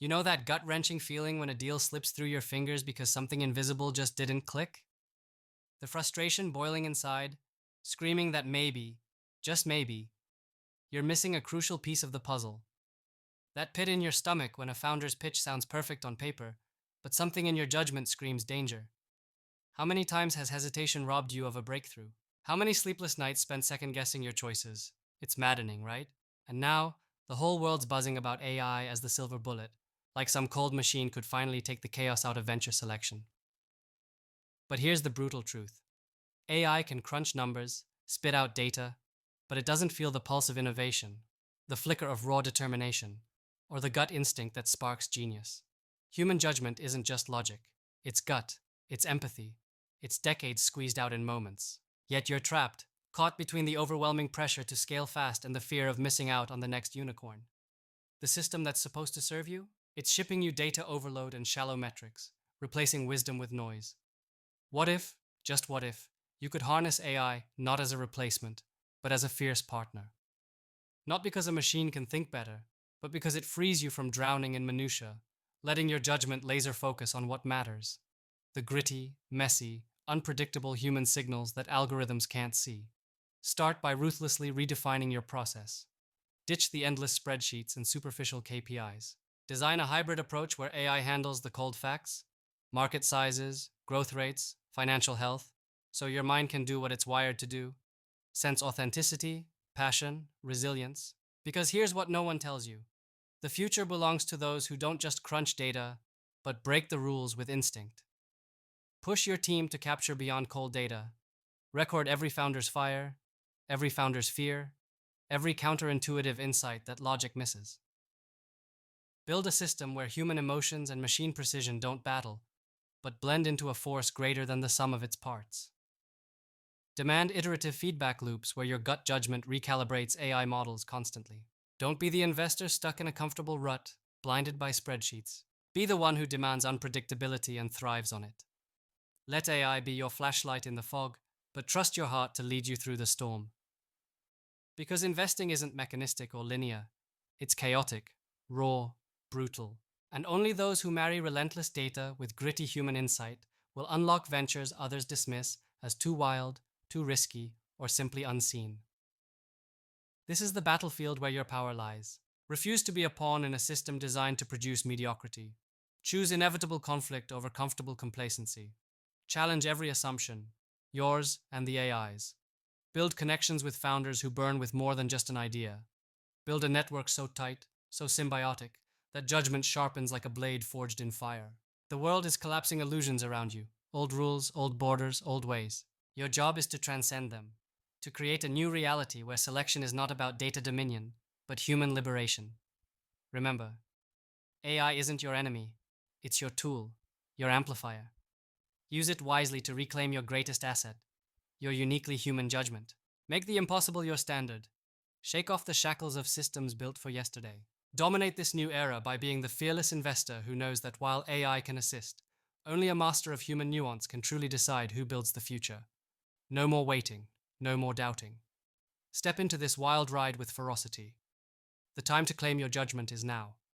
You know that gut-wrenching feeling when a deal slips through your fingers because something invisible just didn't click? The frustration boiling inside, screaming that maybe, just maybe, you're missing a crucial piece of the puzzle. That pit in your stomach when a founder's pitch sounds perfect on paper, but something in your judgment screams danger. How many times has hesitation robbed you of a breakthrough? How many sleepless nights spent second-guessing your choices? It's maddening, right? And now, the whole world's buzzing about AI as the silver bullet, like some cold machine could finally take the chaos out of venture selection. But here's the brutal truth. AI can crunch numbers, spit out data, but it doesn't feel the pulse of innovation, the flicker of raw determination, or the gut instinct that sparks genius. Human judgment isn't just logic. It's gut, it's empathy, it's decades squeezed out in moments. Yet you're trapped, caught between the overwhelming pressure to scale fast and the fear of missing out on the next unicorn. The system that's supposed to serve you? It's shipping you data overload and shallow metrics, replacing wisdom with noise. What if, just what if, you could harness AI not as a replacement, but as a fierce partner? Not because a machine can think better, but because it frees you from drowning in minutiae, letting your judgment laser focus on what matters. The gritty, messy, unpredictable human signals that algorithms can't see. Start by ruthlessly redefining your process. Ditch the endless spreadsheets and superficial KPIs. Design a hybrid approach where AI handles the cold facts, market sizes, growth rates, financial health, so your mind can do what it's wired to do. Sense authenticity, passion, resilience. Because here's what no one tells you. The future belongs to those who don't just crunch data, but break the rules with instinct. Push your team to capture beyond cold data. Record every founder's fire, every founder's fear, every counterintuitive insight that logic misses. Build a system where human emotions and machine precision don't battle, but blend into a force greater than the sum of its parts. Demand iterative feedback loops where your gut judgment recalibrates AI models constantly. Don't be the investor stuck in a comfortable rut, blinded by spreadsheets. Be the one who demands unpredictability and thrives on it. Let AI be your flashlight in the fog, but trust your heart to lead you through the storm. Because investing isn't mechanistic or linear. It's chaotic, raw, brutal. And only those who marry relentless data with gritty human insight will unlock ventures others dismiss as too wild, too risky, or simply unseen. This is the battlefield where your power lies. Refuse to be a pawn in a system designed to produce mediocrity. Choose inevitable conflict over comfortable complacency. Challenge every assumption, yours and the AI's. Build connections with founders who burn with more than just an idea. Build a network so tight, so symbiotic, that judgment sharpens like a blade forged in fire. The world is collapsing illusions around you. Old rules, old borders, old ways. Your job is to transcend them. To create a new reality where selection is not about data dominion, but human liberation. Remember, AI isn't your enemy. It's your tool, your amplifier. Use it wisely to reclaim your greatest asset, your uniquely human judgment. Make the impossible your standard. Shake off the shackles of systems built for yesterday. Dominate this new era by being the fearless investor who knows that while AI can assist, only a master of human nuance can truly decide who builds the future. No more waiting, no more doubting. Step into this wild ride with ferocity. The time to claim your judgment is now.